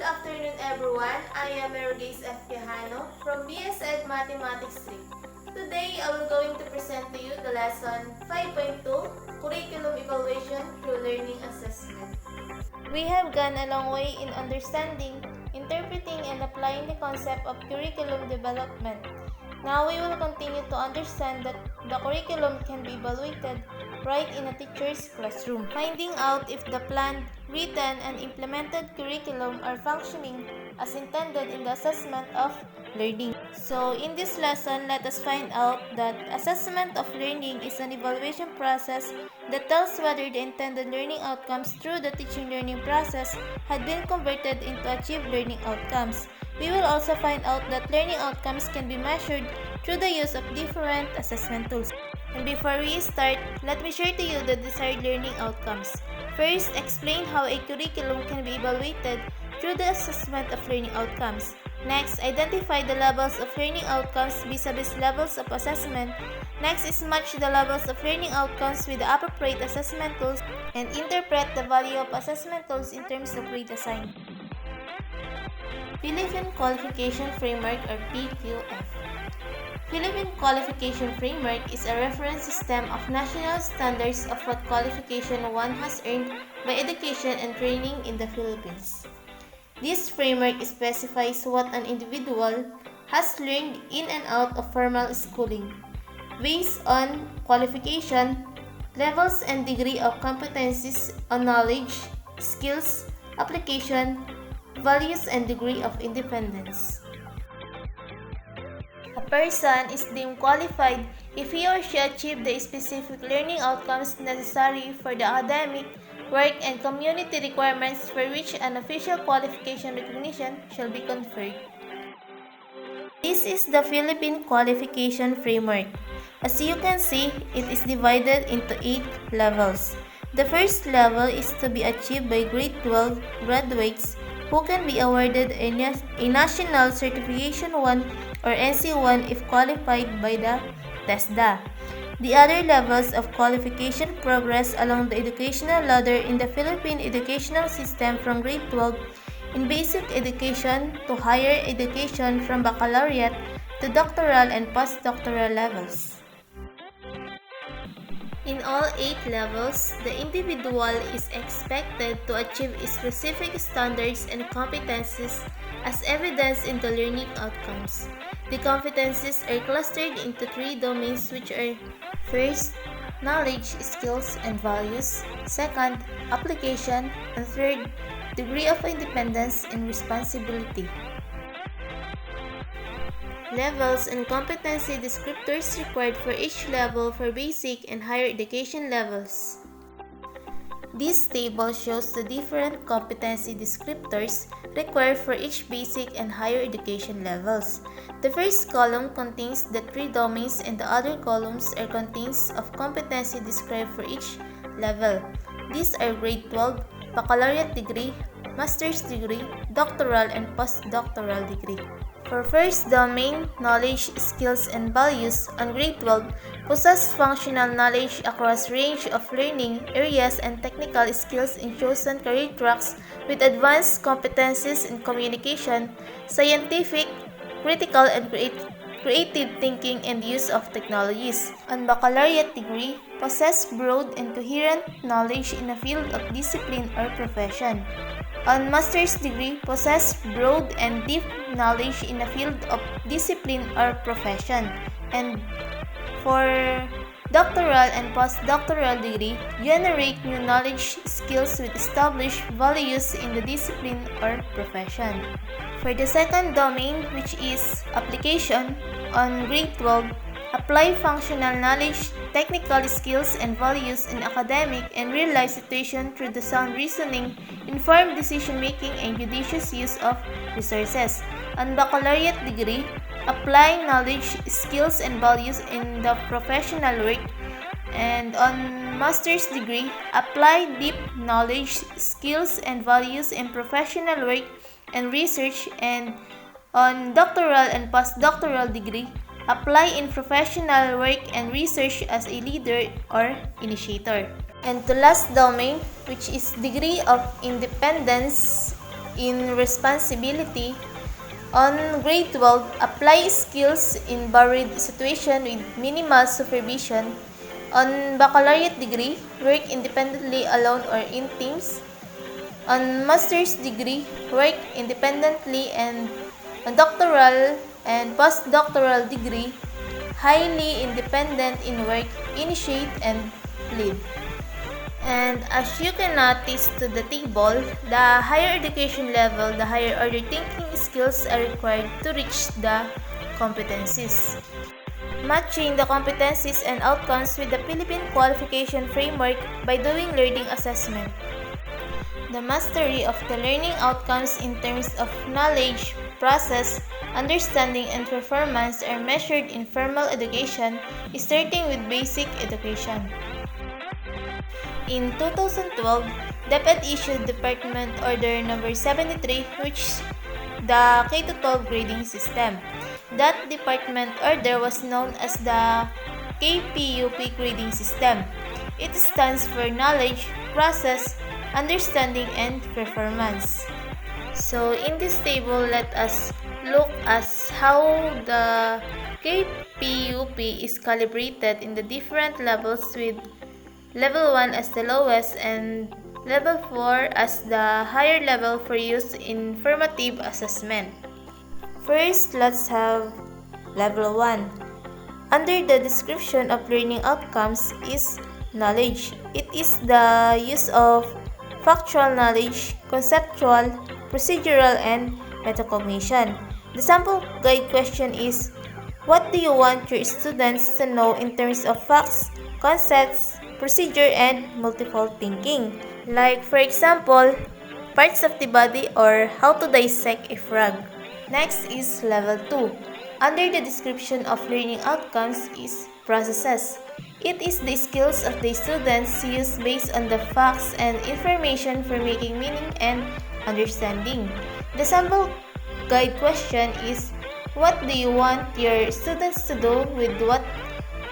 Good afternoon everyone, I am Merogais F. Quijano from BS Ed Mathematics 3. Today I will going to present to you the lesson 5.2 Curriculum Evaluation through Learning Assessment. We have gone a long way in understanding, interpreting, and applying the concept of curriculum development. Now we will continue to understand that the curriculum can be evaluated right in a teacher's classroom, finding out if the planned, written, and implemented curriculum are functioning as intended in the assessment of learning. So in this lesson, let us find out that assessment of learning is an evaluation process that tells whether the intended learning outcomes through the teaching learning process had been converted into achieved learning outcomes. We will also find out that learning outcomes can be measured through the use of different assessment tools. And before we start, let me share to you the desired learning outcomes. First, explain how a curriculum can be evaluated through the assessment of learning outcomes. Next, identify the levels of learning outcomes vis-a-vis levels of assessment. Next is match the levels of learning outcomes with the appropriate assessment tools and interpret the value of assessment tools in terms of grade assigned. Philippine Qualification Framework or PQF. Philippine Qualification Framework is a reference system of national standards of what qualification one has earned by education and training in the Philippines. This framework specifies what an individual has learned in and out of formal schooling, based on qualification, levels and degree of competencies on knowledge, skills, application, values and degree of independence. A person is deemed qualified if he or she achieved the specific learning outcomes necessary for the academic, work, and community requirements for which an official qualification recognition shall be conferred. This is the Philippine Qualification Framework. As you can see, it is divided into 8 levels. The first level is to be achieved by grade 12 graduates who can be awarded a National Certification 1 or NC1 if qualified by the TESDA. The other levels of qualification progress along the educational ladder in the Philippine educational system from grade 12 in basic education to higher education from baccalaureate to doctoral and postdoctoral levels. In all 8 levels, the individual is expected to achieve specific standards and competencies as evidenced in the learning outcomes. The competencies are clustered into 3 domains which are: first, knowledge, skills, and values; second, application; and third, degree of independence and responsibility. Levels and competency descriptors required for each level for basic and higher education levels. This table shows the different competency descriptors required for each basic and higher education levels. The first column contains the 3 domains and the other columns are contains of competency described for each level. These are grade 12, baccalaureate degree, master's degree, doctoral and postdoctoral degree. For first domain, knowledge, skills, and values, on grade 12, possess functional knowledge across range of learning areas and technical skills in chosen career tracks with advanced competencies in communication, scientific, critical, and creative thinking and use of technologies. On baccalaureate degree, possess broad and coherent knowledge in a field of discipline or profession. On master's degree, possess broad and deep knowledge in a field of discipline or profession. And for doctoral and postdoctoral degree, generate new knowledge, skills with established values in the discipline or profession. For the second domain, which is application, on grade 12, apply functional knowledge, technical skills, and values in academic and real-life situations through the sound reasoning, informed decision-making, and judicious use of resources. On baccalaureate degree, apply knowledge, skills, and values in the professional work. And on master's degree, apply deep knowledge, skills, and values in professional work and research. And on doctoral and postdoctoral degree, apply in professional work and research as a leader or initiator. And the last domain, which is degree of independence, in responsibility. On grade 12, apply skills in varied situation with minimal supervision. On baccalaureate degree, work independently alone or in teams. On master's degree, work independently, and on doctoral and postdoctoral degree, highly independent in work, initiate, and lead. And as you can notice to the table, the higher education level, the higher order thinking skills are required to reach the competencies. Matching the competencies and outcomes with the Philippine Qualification Framework by doing learning assessment. The mastery of the learning outcomes in terms of knowledge, process, understanding, and performance are measured in formal education, starting with basic education. In 2012, DepEd issued Department Order No. 73, which the K-12 grading system. That department order was known as the KPUP grading system. It stands for Knowledge, Process, Understanding, and Performance. So in this table, let us look at how the KPUP is calibrated in the different levels, with Level 1 as the lowest and Level 4 as the higher level for use in formative assessment. First, let's have Level 1. Under the description of learning outcomes is knowledge. It is the use of factual knowledge, conceptual, procedural, and metacognition. The sample guide question is, what do you want your students to know in terms of facts, concepts, procedure, and multiple thinking? Like, for example, parts of the body or how to dissect a frog. Next is Level 2. Under the description of learning outcomes is processes. It is the skills of the students used based on the facts and information for making meaning and understanding. The sample guide question is, what do you want your students to do with what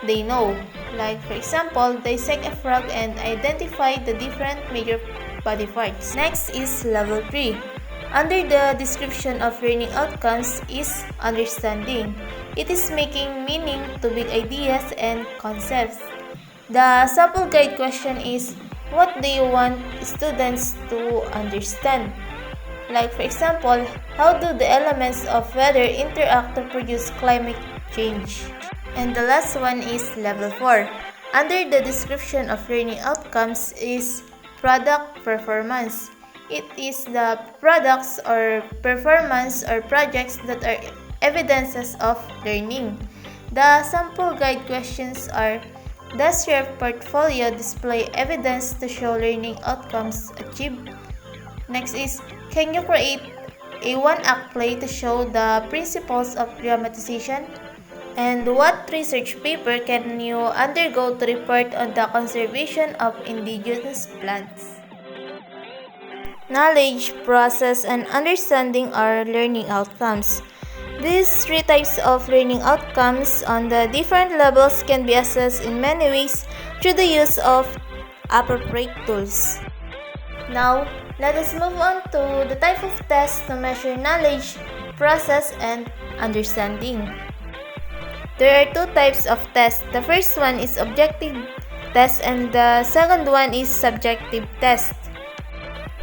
they know? Like, for example, dissect a frog and identify the different major body parts. Next is Level 3. Under the description of learning outcomes is understanding. It is making meaning to big ideas and concepts. The sample guide question is, what do you want students to understand? Like, for example, how do the elements of weather interact to produce climate change? And the last one is Level 4. Under the description of learning outcomes is product performance. It is the products or performance or projects that are evidences of learning. The sample guide questions are, does your portfolio display evidence to show learning outcomes achieved? Next is, can you create a one-act play to show the principles of dramatization? And what research paper can you undergo to report on the conservation of indigenous plants? Knowledge, process, and understanding are learning outcomes. These three types of learning outcomes on the different levels can be assessed in many ways through the use of appropriate tools. Now, let us move on to the type of tests to measure knowledge, process, and understanding. There are two types of tests. The first one is objective test and the second one is subjective test.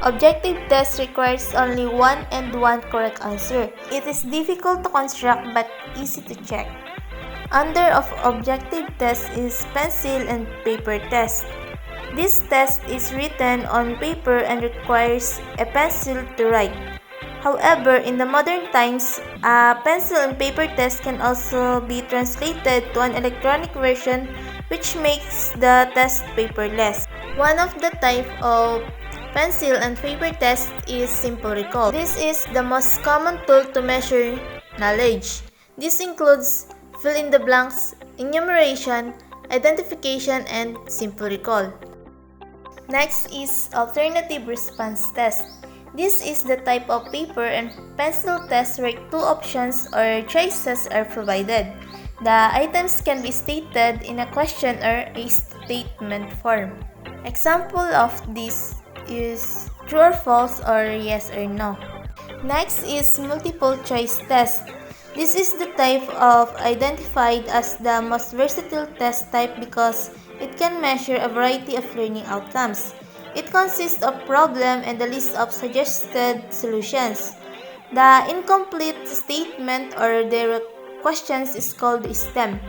Objective test requires only one and one correct answer. It is difficult to construct but easy to check. Under of objective test is pencil and paper test. This test is written on paper and requires a pencil to write. However, in the modern times, a pencil and paper test can also be translated to an electronic version, which makes the test paperless. One of the type of pencil and paper test is Simple Recall. This is the most common tool to measure knowledge. This includes fill in the blanks, enumeration, identification, and simple recall. Next is alternative response test. This is the type of paper and pencil test where two options or choices are provided. The items can be stated in a question or a statement form. Example of this is true or false, or yes or no. Next is multiple choice test. This is the type of identified as the most versatile test type because it can measure a variety of learning outcomes. It consists of problem and a list of suggested solutions. The incomplete statement or direct questions is called STEM.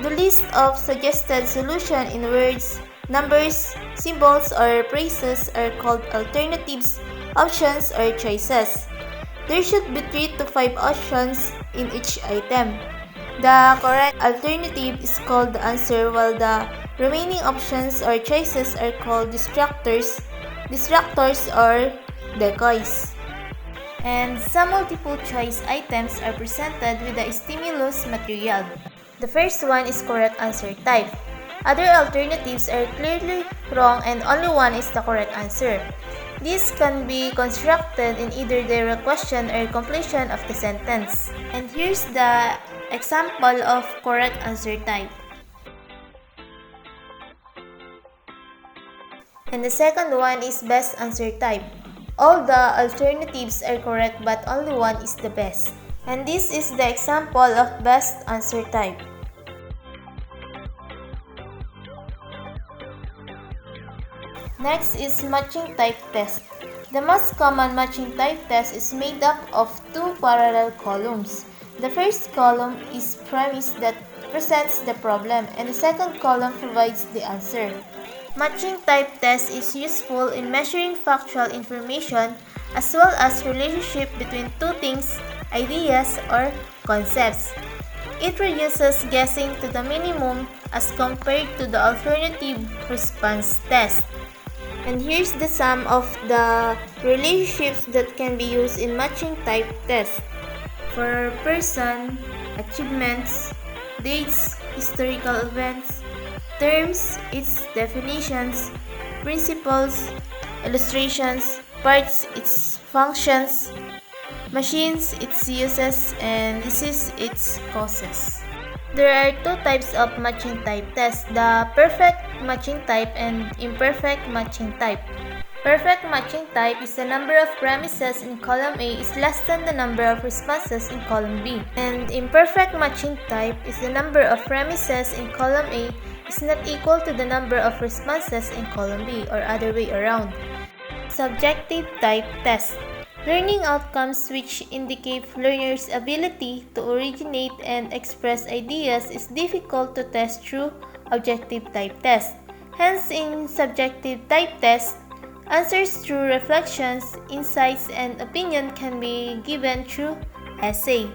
The list of suggested solution in words, numbers, symbols, or phrases are called alternatives, options, or choices. There should be 3 to 5 options in each item. The correct alternative is called the answer, while the remaining options or choices are called distractors or decoys. And some multiple choice items are presented with the stimulus material. The first one is correct answer type. Other alternatives are clearly wrong and only one is the correct answer. This can be constructed in either direct question or completion of the sentence. And here's the example of correct answer type. And the second one is best answer type. All the alternatives are correct but only one is the best. And this is the example of best answer type. Next is matching type test. The most common matching type test is made up of two parallel columns. The first column is premise that presents the problem and the second column provides the answer. Matching type test is useful in measuring factual information as well as relationship between two things, ideas, or concepts. It reduces guessing to the minimum as compared to the alternative response test. And here's the sum of the relationships that can be used in matching type test. For person, achievements, dates, historical events, terms, its definitions, principles, illustrations, parts, its functions, machines, its uses, and disease, its causes. There are two types of matching type tests, the perfect matching type and imperfect matching type. Perfect matching type is the number of premises in column A is less than the number of responses in column B. And imperfect matching type is the number of premises in column A is not equal to the number of responses in column B, or other way around. Subjective type test. Learning outcomes which indicate learners' ability to originate and express ideas is difficult to test through objective type test. Hence, in subjective type test, answers through reflections, insights, and opinion can be given through essay.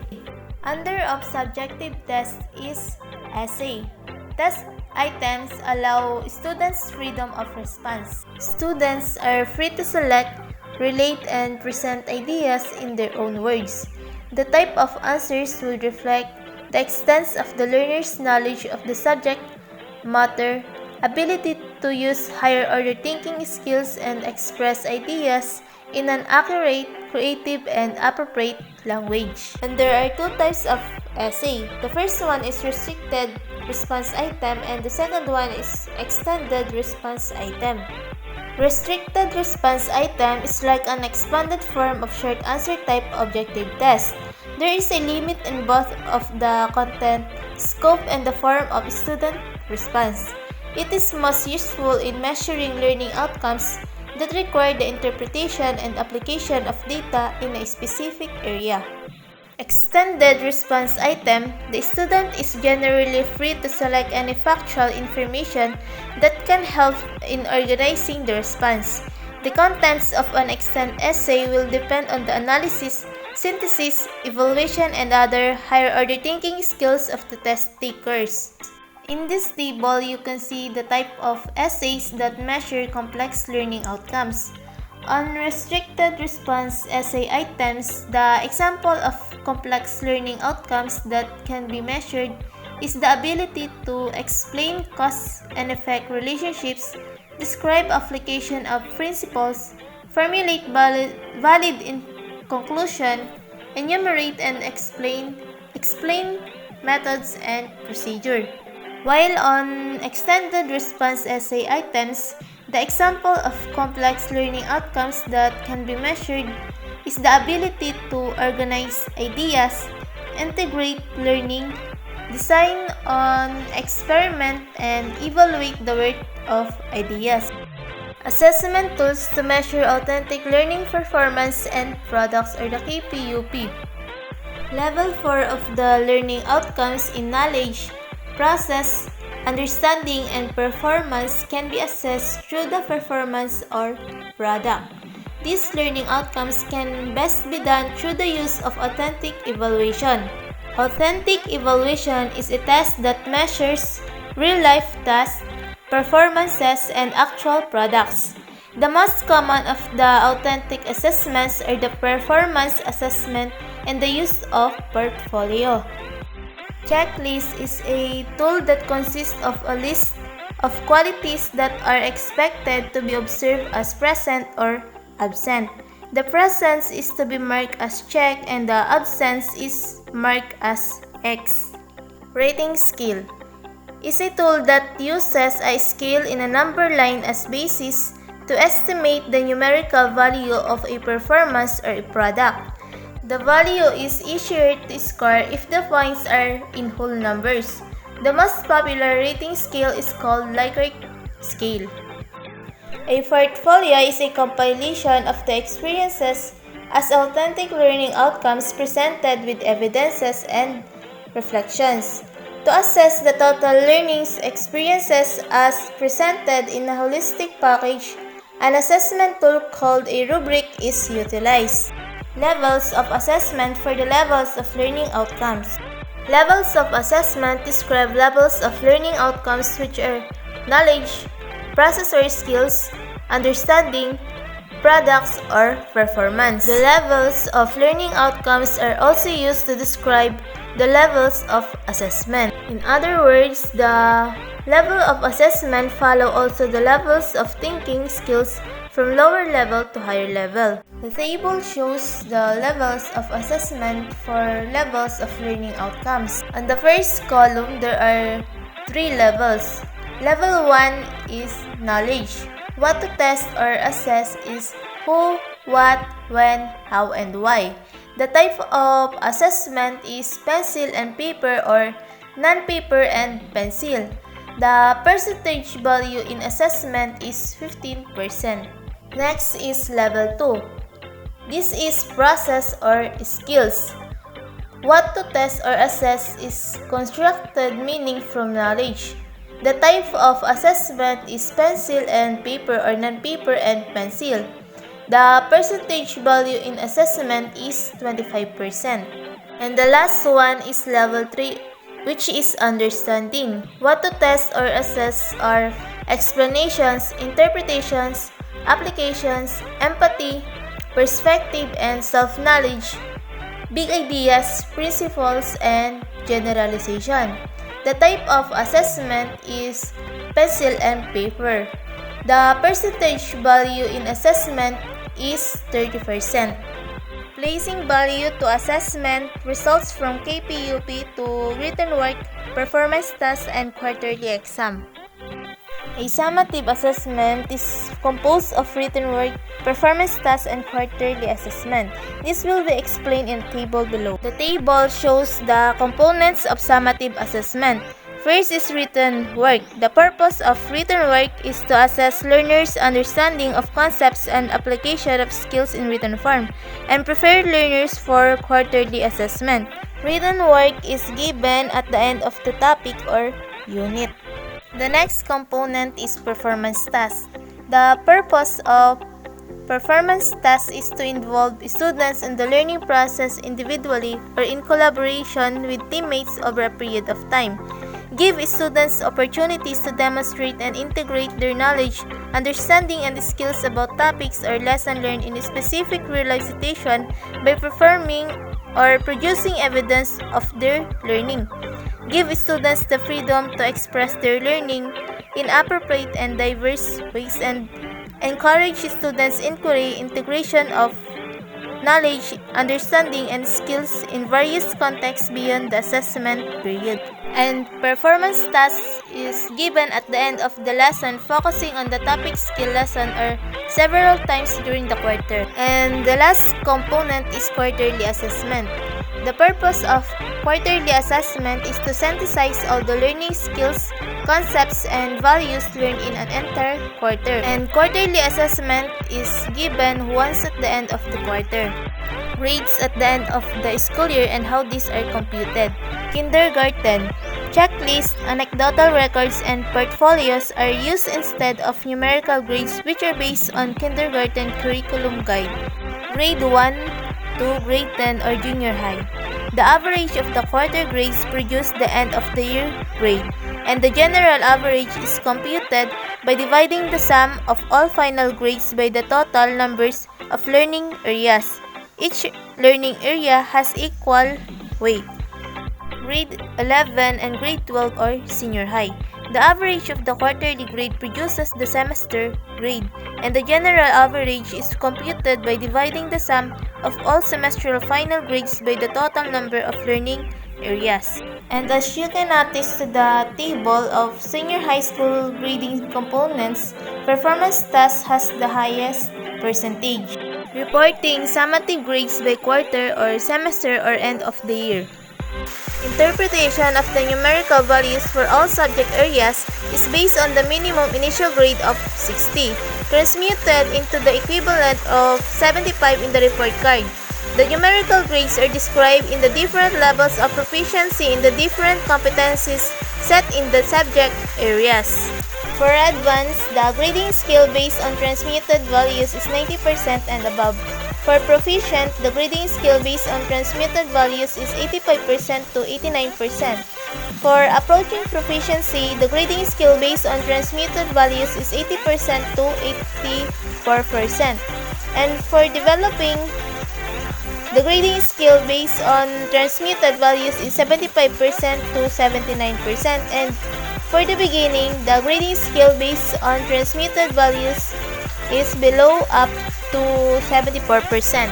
Under of subjective test is essay. Test items allow students freedom of response. Students are free to select, relate, and present ideas in their own words. The type of answers will reflect the extent of the learner's knowledge of the subject matter, ability to use higher order thinking skills, and express ideas in an accurate, creative, and appropriate language. And there are two types of essay. The first one is restricted response item and the second one is extended response item. Restricted response item is like an expanded form of short answer type objective test. There is a limit in both of the content, scope, and the form of student response. It is most useful in measuring learning outcomes that require the interpretation and application of data in a specific area. Extended response item, the student is generally free to select any factual information that can help in organizing the response. The contents of an extended essay will depend on the analysis, synthesis, evaluation, and other higher order thinking skills of the test takers. In this table, you can see the type of essays that measure complex learning outcomes. On restricted response essay items, the example of complex learning outcomes that can be measured is the ability to explain cause and effect relationships, describe application of principles, formulate valid conclusion, enumerate and explain methods and procedure. While on extended response essay items, The example of complex learning outcomes that can be measured is the ability to organize ideas, integrate learning, design on experiment, and evaluate the worth of ideas. Assessment tools to measure authentic learning performance and products are the KPUP. Level 4 of the learning outcomes in knowledge, process, understanding, and performance can be assessed through the performance or product. These learning outcomes can best be done through the use of authentic evaluation. Authentic evaluation is a test that measures real-life tasks, performances, and actual products. The most common of the authentic assessments are the performance assessment and the use of portfolio. Checklist is a tool that consists of a list of qualities that are expected to be observed as present or absent. The presence is to be marked as check and the absence is marked as X. Rating scale is a tool that uses a scale in a number line as basis to estimate the numerical value of a performance or a product. The value is easier to score if the points are in whole numbers. The most popular rating scale is called Likert scale. A portfolio is a compilation of the experiences as authentic learning outcomes presented with evidences and reflections. To assess the total learning experiences as presented in a holistic package, an assessment tool called a rubric is utilized. Levels of assessment for the levels of learning outcomes. Levels of assessment describe levels of learning outcomes which are knowledge, process or skills, understanding, products, or performance. The levels of learning outcomes are also used to describe the levels of assessment. In other words, the level of assessment follow also the levels of thinking skills from lower level to higher level. The table shows the levels of assessment for levels of learning outcomes. On the first column, there are 3 levels. Level 1 is knowledge. What to test or assess is who, what, when, how, and why. The type of assessment is pencil and paper or non-paper and pencil. The percentage value in assessment is 15%. Next is level 2. This is process or skills. What to test or assess is constructed meaning from knowledge. The type of assessment is pencil and paper or non-paper and pencil. The percentage value in assessment is 25%. And the last one is level 3, which is understanding. What to test or assess are explanations, interpretations, applications, empathy, perspective, and self-knowledge, big ideas, principles, and generalization. The type of assessment is pencil and paper. The percentage value in assessment is 30%. Placing value to assessment results from KPUP to written work, performance tasks, and quarterly exam. A summative assessment is composed of written work, performance tasks, and quarterly assessment. This will be explained in the table below. The table shows the components of summative assessment. First is written work. The purpose of written work is to assess learners' understanding of concepts and application of skills in written form, and prepare learners for quarterly assessment. Written work is given at the end of the topic or unit. The next component is performance tasks. The purpose of performance tasks is to involve students in the learning process individually or in collaboration with teammates over a period of time. Give students opportunities to demonstrate and integrate their knowledge, understanding, and skills about topics or lessons learned in a specific real-life situation by performing or producing evidence of their learning. Give students the freedom to express their learning in appropriate and diverse ways, and encourage students' inquiry, integration of knowledge, understanding, and skills in various contexts beyond the assessment period. And performance tasks is given at the end of the lesson, focusing on the topic skill lesson or several times during the quarter. And the last component is quarterly assessment. The purpose of quarterly assessment is to synthesize all the learning skills, concepts, and values learned in an entire quarter. And quarterly assessment is given once at the end of the quarter. Grades at the end of the school year and how these are computed. Kindergarten. Checklists, anecdotal records, and portfolios are used instead of numerical grades, which are based on kindergarten curriculum guide. Grade 1 to grade 10 or junior high. The average of the quarter grades produce the end of the year grade, and the general average is computed by dividing the sum of all final grades by the total numbers of learning areas. Each learning area has equal weight. Grade 11 and grade 12 or senior high. The average of the quarterly grade produces the semester grade, and the general average is computed by dividing the sum of all semestral final grades by the total number of learning areas. And as you can notice to the table of senior high school grading components, performance task has the highest percentage. Reporting summative grades by quarter or semester or end of the year. Interpretation of the numerical values for all subject areas is based on the minimum initial grade of 60, transmuted into the equivalent of 75 in the report card. The numerical grades are described in the different levels of proficiency in the different competencies set in the subject areas. For advanced, the grading scale based on transmitted values is 90% and above. For proficient, the grading scale based on transmitted values is 85% to 89%. For approaching proficiency, the grading scale based on transmitted values is 80% to 84%. And for developing, the grading scale based on transmitted values is 75% to 79%. And for the beginning, the grading scale based on transmitted values is below up to 74%.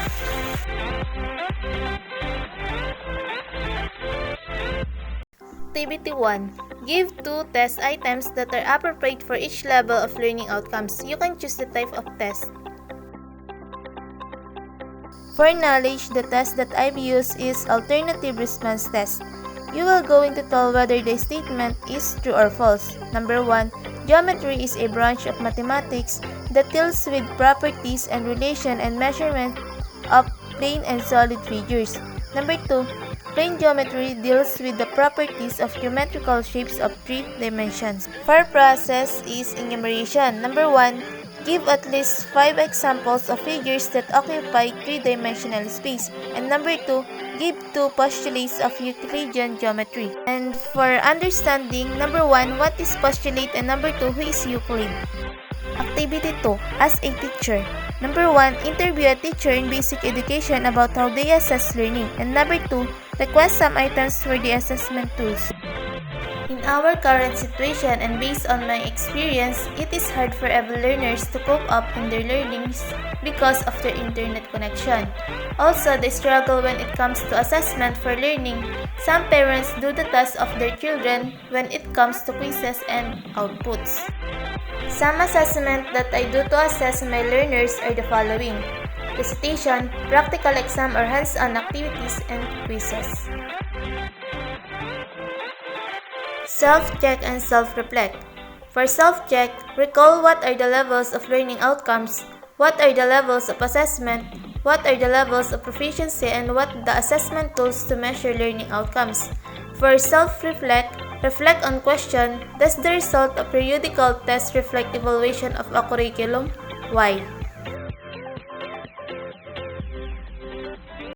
Activity 1. Give 2 test items that are appropriate for each level of learning outcomes. You can choose the type of test. For knowledge, the test that I've used is alternative response test. You will going to tell whether the statement is true or false. Number 1. Geometry is a branch of mathematics that deals with properties and relation and measurement of plane and solid figures. Number 2. Plane geometry deals with the properties of geometrical shapes of 3 dimensions. For process is enumeration. Number 1. Give at least 5 examples of figures that occupy 3-dimensional space. And number 2. Give 2 postulates of Euclidean geometry. And for understanding, number 1, what is postulate, and number 2, who is Euclid? Activity 2. As a teacher. Number 1, interview a teacher in basic education about how they assess learning. And number 2, request some items for the assessment tools. In our current situation and based on my experience, it is hard for every learners to cope up in their learnings because of their internet connection. Also, they struggle when it comes to assessment for learning. Some parents do the tasks of their children when it comes to quizzes and outputs. Some assessment that I do to assess my learners are the following: recitation, practical exam or hands-on activities, and quizzes. Self-check and self-reflect. For self-check, recall what are the levels of learning outcomes, what are the levels of assessment, what are the levels of proficiency, and what the assessment tools to measure learning outcomes. For self-reflect, reflect on question, does the result of periodical test reflect evaluation of a curriculum? Why?